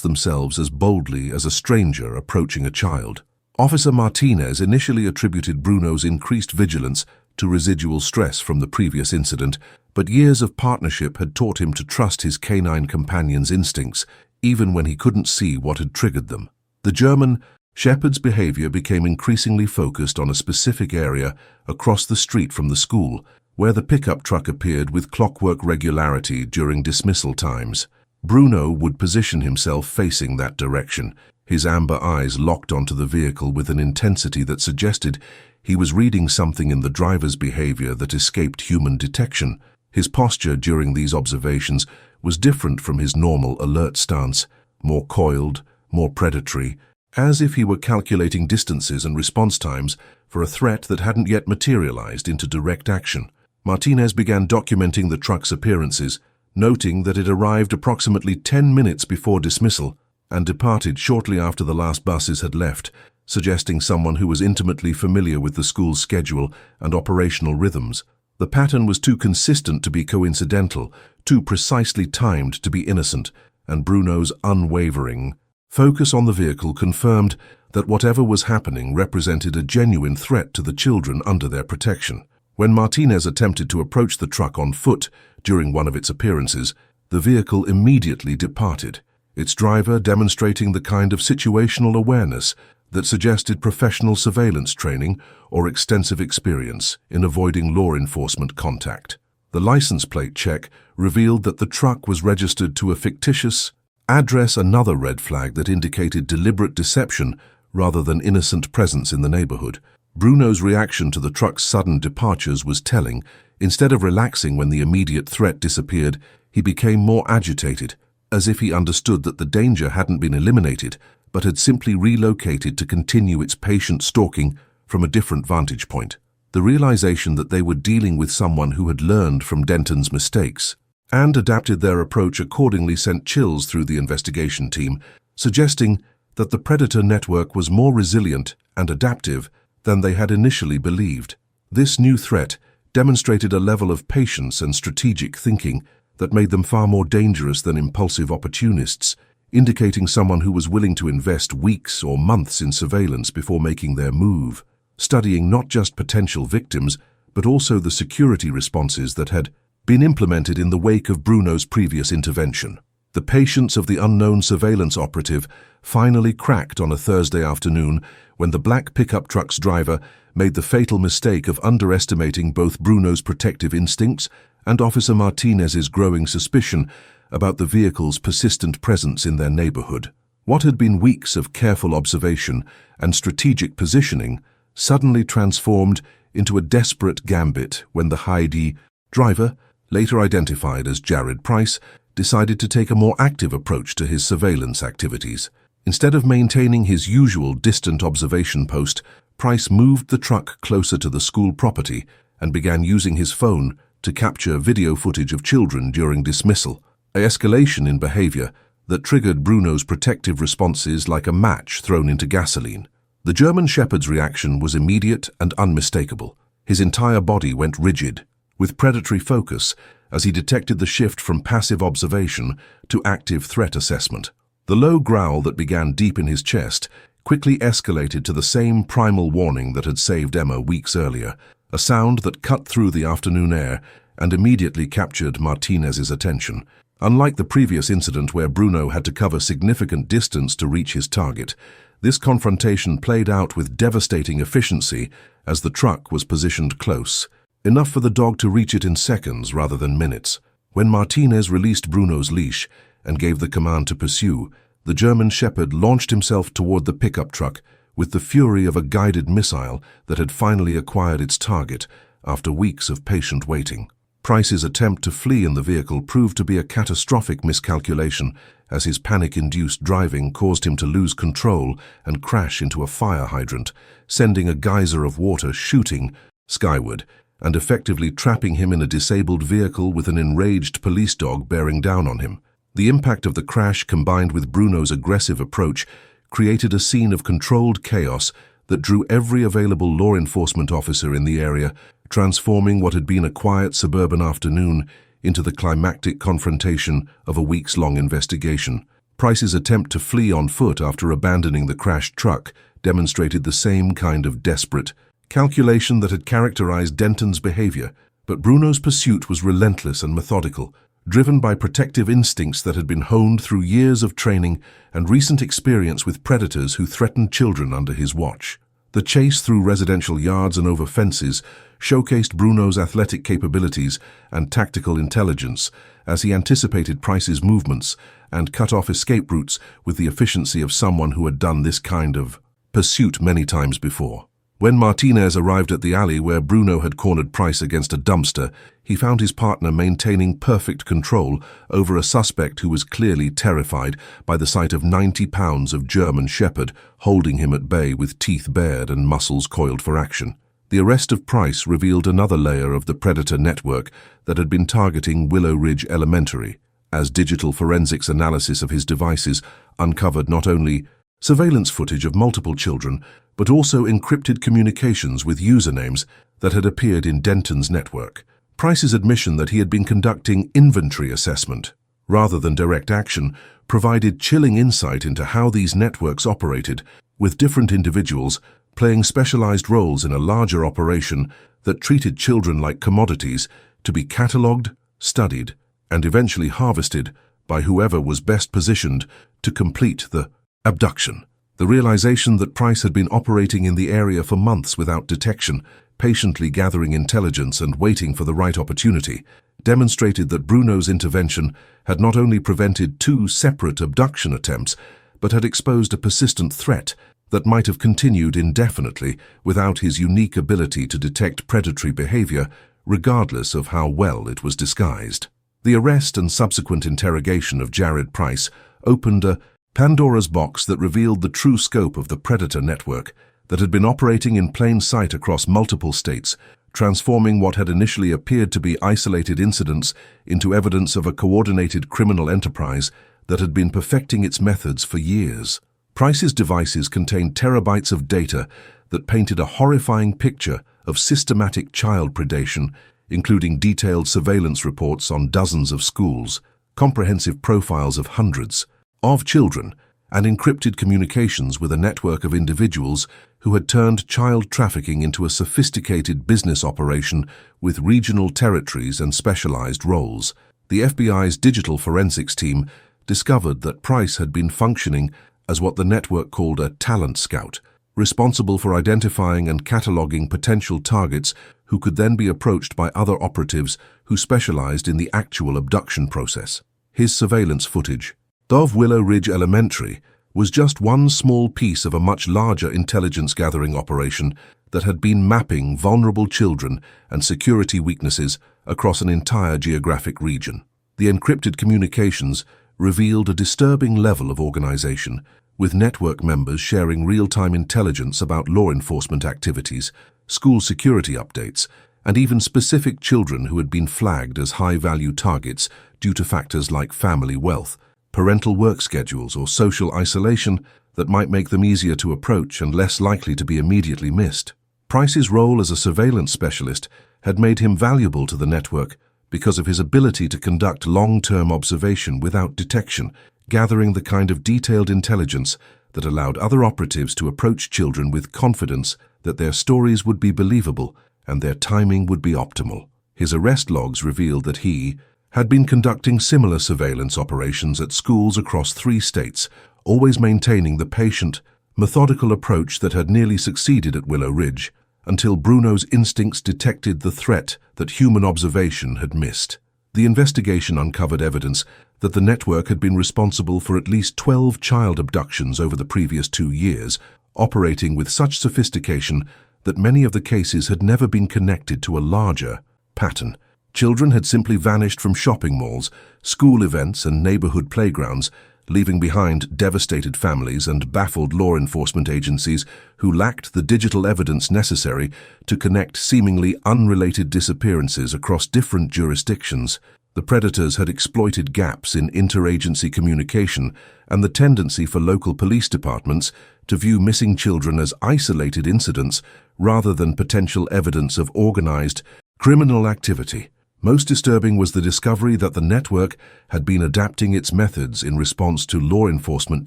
themselves as boldly as a stranger approaching a child. Officer Martinez initially attributed Bruno's increased vigilance to residual stress from the previous incident, but years of partnership had taught him to trust his canine companion's instincts, even when he couldn't see what had triggered them. The German Shepherd's behavior became increasingly focused on a specific area across the street from the school, where the pickup truck appeared with clockwork regularity during dismissal times. Bruno would position himself facing that direction, his amber eyes locked onto the vehicle with an intensity that suggested he was reading something in the driver's behavior that escaped human detection. His posture during these observations was different from his normal alert stance, more coiled, more predatory, as if he were calculating distances and response times for a threat that hadn't yet materialized into direct action. Martinez began documenting the truck's appearances, noting that it arrived approximately 10 minutes before dismissal and departed shortly after the last buses had left, suggesting someone who was intimately familiar with the school's schedule and operational rhythms. The pattern was too consistent to be coincidental, too precisely timed to be innocent, and Bruno's unwavering focus on the vehicle confirmed that whatever was happening represented a genuine threat to the children under their protection. When Martinez attempted to approach the truck on foot during one of its appearances, the vehicle immediately departed, its driver demonstrating the kind of situational awareness that suggested professional surveillance training or extensive experience in avoiding law enforcement contact. The license plate check revealed that the truck was registered to a fictitious address, another red flag that indicated deliberate deception rather than innocent presence in the neighborhood. Bruno's reaction to the truck's sudden departures was telling. Instead of relaxing when the immediate threat disappeared, he became more agitated, as if he understood that the danger hadn't been eliminated, but had simply relocated to continue its patient stalking from a different vantage point. The realization that they were dealing with someone who had learned from Denton's mistakes and adapted their approach accordingly sent chills through the investigation team, suggesting that the predator network was more resilient and adaptive than they had initially believed. This new threat demonstrated a level of patience and strategic thinking that made them far more dangerous than impulsive opportunists, indicating someone who was willing to invest weeks or months in surveillance before making their move, studying not just potential victims, but also the security responses that had been implemented in the wake of Bruno's previous intervention. The patience of the unknown surveillance operative finally cracked on a Thursday afternoon when the black pickup truck's driver made the fatal mistake of underestimating both Bruno's protective instincts and Officer Martinez's growing suspicion about the vehicle's persistent presence in their neighborhood. What had been weeks of careful observation and strategic positioning suddenly transformed into a desperate gambit when the Heidi driver, later identified as Jared Price, decided to take a more active approach to his surveillance activities. Instead of maintaining his usual distant observation post, Price moved the truck closer to the school property and began using his phone to capture video footage of children during dismissal, an escalation in behavior that triggered Bruno's protective responses like a match thrown into gasoline. The German Shepherd's reaction was immediate and unmistakable. His entire body went rigid, with predatory focus, as he detected the shift from passive observation to active threat assessment. The low growl that began deep in his chest quickly escalated to the same primal warning that had saved Emma weeks earlier, a sound that cut through the afternoon air and immediately captured Martinez's attention. Unlike the previous incident where Bruno had to cover significant distance to reach his target, this confrontation played out with devastating efficiency as the truck was positioned close, enough for the dog to reach it in seconds rather than minutes. When Martinez released Bruno's leash and gave the command to pursue, the German Shepherd launched himself toward the pickup truck with the fury of a guided missile that had finally acquired its target after weeks of patient waiting. Price's attempt to flee in the vehicle proved to be a catastrophic miscalculation, as his panic-induced driving caused him to lose control and crash into a fire hydrant, sending a geyser of water shooting skyward and effectively trapping him in a disabled vehicle with an enraged police dog bearing down on him. The impact of the crash, combined with Bruno's aggressive approach, created a scene of controlled chaos that drew every available law enforcement officer in the area, transforming what had been a quiet suburban afternoon into the climactic confrontation of a weeks-long investigation. Price's attempt to flee on foot after abandoning the crashed truck demonstrated the same kind of desperate calculation that had characterized Denton's behavior, but Bruno's pursuit was relentless and methodical, driven by protective instincts that had been honed through years of training and recent experience with predators who threatened children under his watch. The chase through residential yards and over fences showcased Bruno's athletic capabilities and tactical intelligence as he anticipated Price's movements and cut off escape routes with the efficiency of someone who had done this kind of pursuit many times before. When Martinez arrived at the alley where Bruno had cornered Price against a dumpster, he found his partner maintaining perfect control over a suspect who was clearly terrified by the sight of 90 pounds of German Shepherd holding him at bay with teeth bared and muscles coiled for action. The arrest of Price revealed another layer of the predator network that had been targeting Willow Ridge Elementary, as digital forensics analysis of his devices uncovered not only surveillance footage of multiple children, but also encrypted communications with usernames that had appeared in Denton's network. Price's admission that he had been conducting inventory assessment, rather than direct action, provided chilling insight into how these networks operated, with different individuals playing specialized roles in a larger operation that treated children like commodities to be catalogued, studied, and eventually harvested by whoever was best positioned to complete the abduction. The realization that Price had been operating in the area for months without detection, patiently gathering intelligence and waiting for the right opportunity, demonstrated that Bruno's intervention had not only prevented two separate abduction attempts, but had exposed a persistent threat that might have continued indefinitely without his unique ability to detect predatory behavior, regardless of how well it was disguised. The arrest and subsequent interrogation of Jared Price opened a Pandora's box that revealed the true scope of the predator network that had been operating in plain sight across multiple states, transforming what had initially appeared to be isolated incidents into evidence of a coordinated criminal enterprise that had been perfecting its methods for years. Price's devices contained terabytes of data that painted a horrifying picture of systematic child predation, including detailed surveillance reports on dozens of schools, comprehensive profiles of hundreds of children, and encrypted communications with a network of individuals who had turned child trafficking into a sophisticated business operation with regional territories and specialized roles. The FBI's digital forensics team discovered that Price had been functioning as what the network called a talent scout, responsible for identifying and cataloging potential targets who could then be approached by other operatives who specialized in the actual abduction process. His surveillance footage of Willow Ridge Elementary was just one small piece of a much larger intelligence-gathering operation that had been mapping vulnerable children and security weaknesses across an entire geographic region. The encrypted communications revealed a disturbing level of organization, with network members sharing real-time intelligence about law enforcement activities, school security updates, and even specific children who had been flagged as high-value targets due to factors like family wealth, parental work schedules, or social isolation that might make them easier to approach and less likely to be immediately missed. Price's role as a surveillance specialist had made him valuable to the network because of his ability to conduct long-term observation without detection, gathering the kind of detailed intelligence that allowed other operatives to approach children with confidence that their stories would be believable and their timing would be optimal. His arrest logs revealed that he had been conducting similar surveillance operations at schools across 3 states, always maintaining the patient, methodical approach that had nearly succeeded at Willow Ridge, until Bruno's instincts detected the threat that human observation had missed. The investigation uncovered evidence that the network had been responsible for at least 12 child abductions over the previous 2 years, operating with such sophistication that many of the cases had never been connected to a larger pattern. Children had simply vanished from shopping malls, school events, and neighborhood playgrounds, leaving behind devastated families and baffled law enforcement agencies who lacked the digital evidence necessary to connect seemingly unrelated disappearances across different jurisdictions. The predators had exploited gaps in interagency communication and the tendency for local police departments to view missing children as isolated incidents rather than potential evidence of organized criminal activity. Most disturbing was the discovery that the network had been adapting its methods in response to law enforcement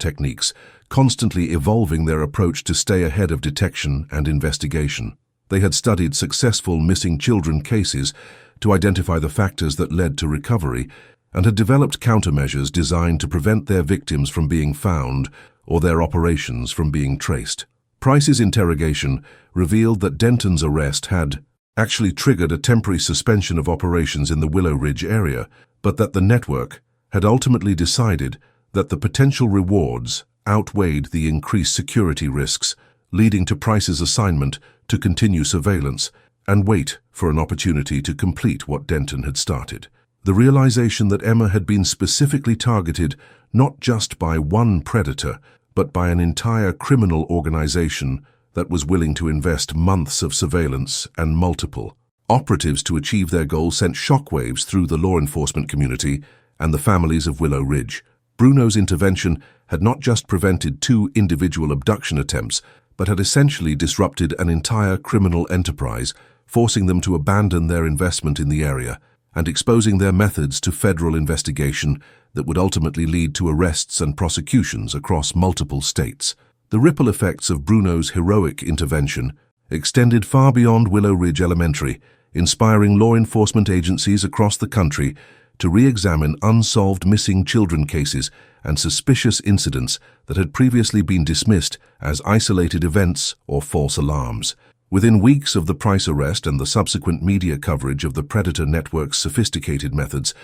techniques, constantly evolving their approach to stay ahead of detection and investigation. They had studied successful missing children cases to identify the factors that led to recovery and had developed countermeasures designed to prevent their victims from being found or their operations from being traced. Price's interrogation revealed that Denton's arrest had actually triggered a temporary suspension of operations in the Willow Ridge area, but that the network had ultimately decided that the potential rewards outweighed the increased security risks, leading to Price's assignment to continue surveillance and wait for an opportunity to complete what Denton had started. The realization that Emma had been specifically targeted not just by one predator, but by an entire criminal organization that was willing to invest months of surveillance and multiple operatives to achieve their goal sent shockwaves through the law enforcement community and the families of Willow Ridge. Bruno's intervention had not just prevented 2 individual abduction attempts, but had essentially disrupted an entire criminal enterprise, forcing them to abandon their investment in the area and exposing their methods to federal investigation that would ultimately lead to arrests and prosecutions across multiple states. The ripple effects of Bruno's heroic intervention extended far beyond Willow Ridge Elementary, inspiring law enforcement agencies across the country to re-examine unsolved missing children cases and suspicious incidents that had previously been dismissed as isolated events or false alarms. Within weeks of the Price arrest and the subsequent media coverage of the Predator Network's sophisticated methods,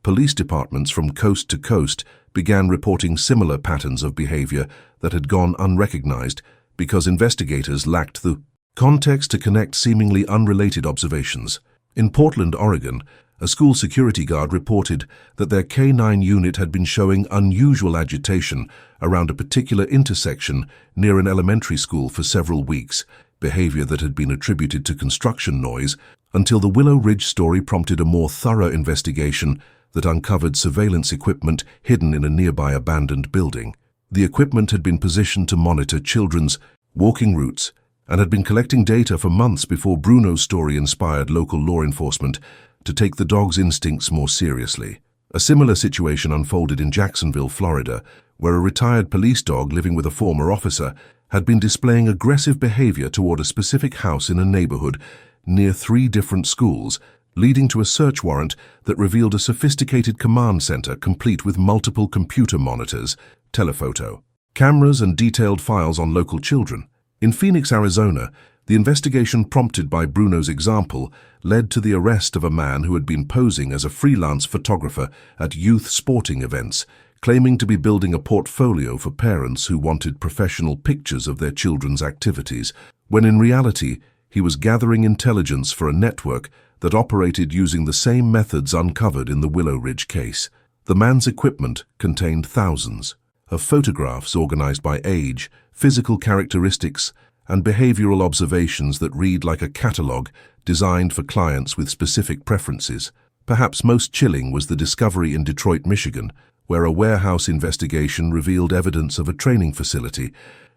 police departments from coast to coast began reporting similar patterns of behavior that had gone unrecognized because investigators lacked the context to connect seemingly unrelated observations. In Portland, Oregon, a school security guard reported that their K-9 unit had been showing unusual agitation around a particular intersection near an elementary school for several weeks, behavior that had been attributed to construction noise, until the Willow Ridge story prompted a more thorough investigation that uncovered surveillance equipment hidden in a nearby abandoned building. The equipment had been positioned to monitor children's walking routes and had been collecting data for months before Bruno's story inspired local law enforcement to take the dog's instincts more seriously. A similar situation unfolded in Jacksonville, Florida, where a retired police dog living with a former officer had been displaying aggressive behavior toward a specific house in a neighborhood near 3 different schools, leading to a search warrant that revealed a sophisticated command center complete with multiple computer monitors, telephoto, cameras, and detailed files on local children. In Phoenix, Arizona, the investigation prompted by Bruno's example led to the arrest of a man who had been posing as a freelance photographer at youth sporting events, claiming to be building a portfolio for parents who wanted professional pictures of their children's activities, when in reality he was gathering intelligence for a network that operated using the same methods uncovered in the Willow Ridge case. The man's equipment contained thousands of photographs organized by age, physical characteristics, and behavioral observations that read like a catalog designed for clients with specific preferences. Perhaps most chilling was the discovery in Detroit, Michigan, where a warehouse investigation revealed evidence of a training facility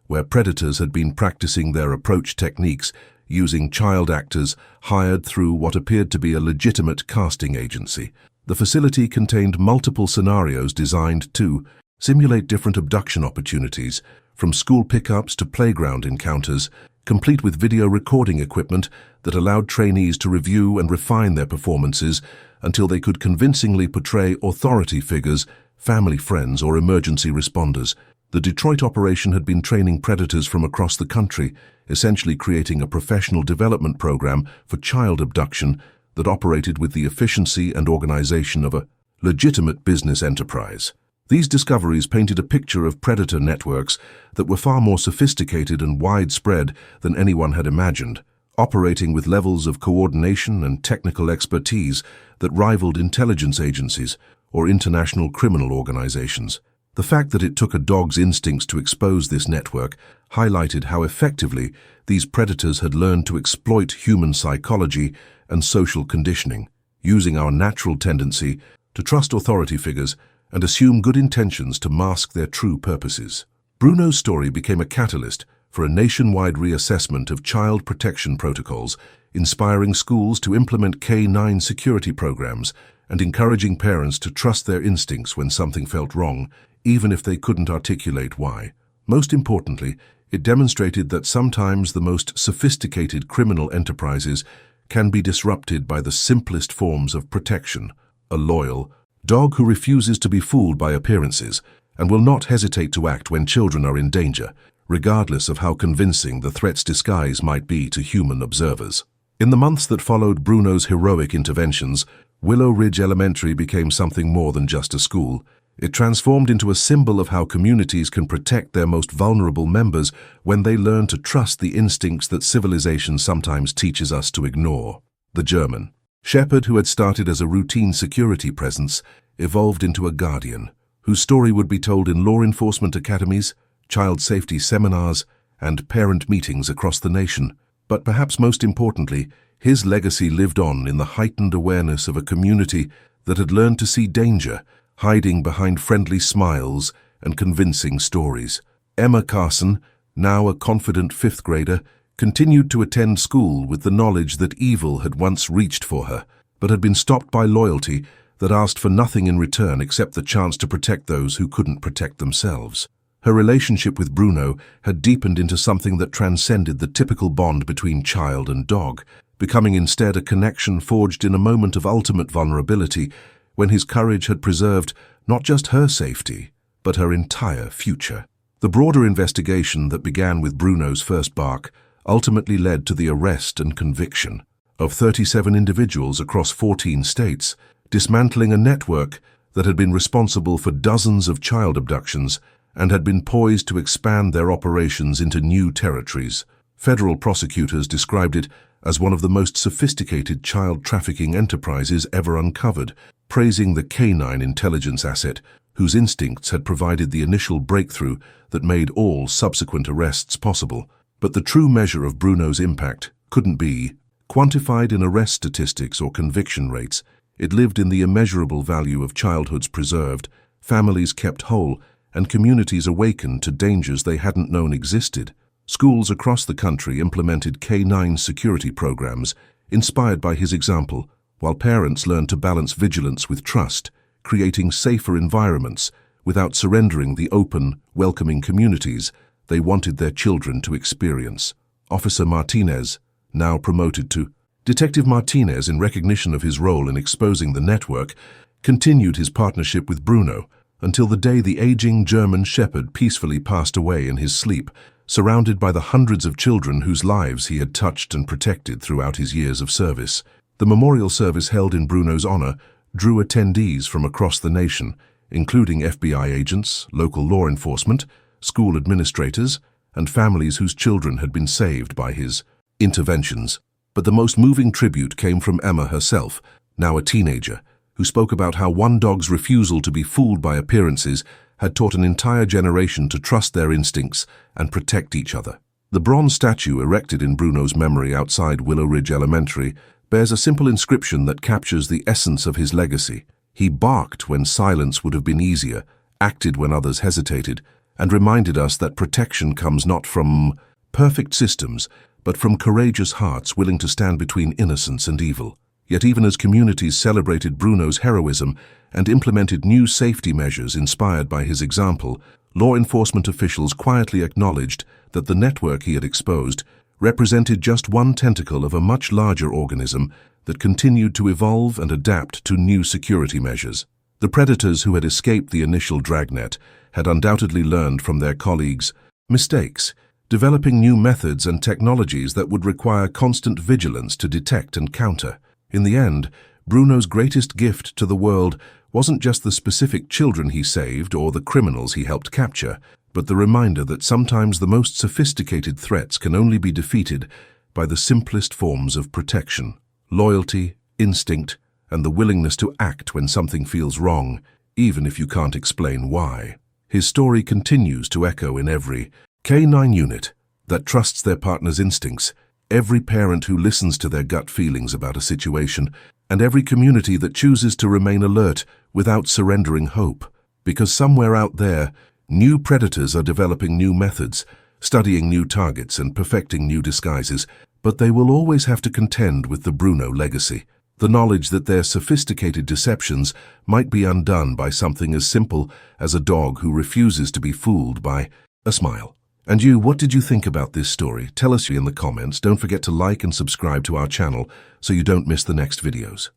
where predators had been practicing their approach techniques using child actors hired through what appeared to be a legitimate casting agency. The facility contained multiple scenarios designed to simulate different abduction opportunities, from school pickups to playground encounters, complete with video recording equipment that allowed trainees to review and refine their performances until they could convincingly portray authority figures, family friends, or emergency responders. The Detroit operation had been training predators from across the country, essentially creating a professional development program for child abduction that operated with the efficiency and organization of a legitimate business enterprise. These discoveries painted a picture of predator networks that were far more sophisticated and widespread than anyone had imagined, operating with levels of coordination and technical expertise that rivaled intelligence agencies or international criminal organizations. The fact that it took a dog's instincts to expose this network highlighted how effectively these predators had learned to exploit human psychology and social conditioning, using our natural tendency to trust authority figures and assume good intentions to mask their true purposes. Bruno's story became a catalyst for a nationwide reassessment of child protection protocols, inspiring schools to implement K-9 security programs and encouraging parents to trust their instincts when something felt wrong, even if they couldn't articulate why. Most importantly, it demonstrated that sometimes the most sophisticated criminal enterprises can be disrupted by the simplest forms of protection: a loyal dog who refuses to be fooled by appearances and will not hesitate to act when children are in danger, regardless of how convincing the threat's disguise might be to human observers. In the months that followed Bruno's heroic interventions, Willow Ridge Elementary became something more than just a school. It transformed into a symbol of how communities can protect their most vulnerable members when they learn to trust the instincts that civilization sometimes teaches us to ignore. The German shepherd, who had started as a routine security presence, evolved into a guardian, whose story would be told in law enforcement academies, child safety seminars, and parent meetings across the nation. But perhaps most importantly, his legacy lived on in the heightened awareness of a community that had learned to see danger hiding behind friendly smiles and convincing stories. Emma Carson, now a confident fifth grader, continued to attend school with the knowledge that evil had once reached for her, but had been stopped by loyalty that asked for nothing in return except the chance to protect those who couldn't protect themselves. Her relationship with Bruno had deepened into something that transcended the typical bond between child and dog, becoming instead a connection forged in a moment of ultimate vulnerability when his courage had preserved not just her safety, but her entire future. The broader investigation that began with Bruno's first bark ultimately led to the arrest and conviction of 37 individuals across 14 states, dismantling a network that had been responsible for dozens of child abductions and had been poised to expand their operations into new territories. Federal prosecutors described it as one of the most sophisticated child trafficking enterprises ever uncovered, praising the K-9 intelligence asset whose instincts had provided the initial breakthrough that made all subsequent arrests possible. But the true measure of Bruno's impact couldn't be quantified in arrest statistics or conviction rates. It lived in the immeasurable value of childhoods preserved, families kept whole, and communities awakened to dangers they hadn't known existed. Schools across the country implemented K-9 security programs inspired by his example, while parents learned to balance vigilance with trust, creating safer environments without surrendering the open, welcoming communities they wanted their children to experience. Officer Martinez, now promoted to Detective Martinez, in recognition of his role in exposing the network, continued his partnership with Bruno until the day the aging German shepherd peacefully passed away in his sleep, surrounded by the hundreds of children whose lives he had touched and protected throughout his years of service. The memorial service held in Bruno's honor drew attendees from across the nation, including FBI agents, local law enforcement, school administrators, and families whose children had been saved by his interventions. But the most moving tribute came from Emma herself, now a teenager, who spoke about how one dog's refusal to be fooled by appearances had taught an entire generation to trust their instincts and protect each other. The bronze statue erected in Bruno's memory outside Willow Ridge Elementary bears a simple inscription that captures the essence of his legacy. He barked when silence would have been easier, acted when others hesitated, and reminded us that protection comes not from perfect systems, but from courageous hearts willing to stand between innocence and evil. Yet even as communities celebrated Bruno's heroism and implemented new safety measures inspired by his example, law enforcement officials quietly acknowledged that the network he had exposed represented just one tentacle of a much larger organism that continued to evolve and adapt to new security measures. The predators who had escaped the initial dragnet had undoubtedly learned from their colleagues' mistakes, developing new methods and technologies that would require constant vigilance to detect and counter. In the end, Bruno's greatest gift to the world wasn't just the specific children he saved or the criminals he helped capture, but the reminder that sometimes the most sophisticated threats can only be defeated by the simplest forms of protection: loyalty, instinct, and the willingness to act when something feels wrong, even if you can't explain why. His story continues to echo in every K-9 unit that trusts their partner's instincts, every parent who listens to their gut feelings about a situation, and every community that chooses to remain alert without surrendering hope. Because somewhere out there, new predators are developing new methods, studying new targets and perfecting new disguises, but they will always have to contend with the Bruno legacy. The knowledge that their sophisticated deceptions might be undone by something as simple as a dog who refuses to be fooled by a smile. And you, what did you think about this story? Tell us in the comments. Don't forget to like and subscribe to our channel so you don't miss the next videos.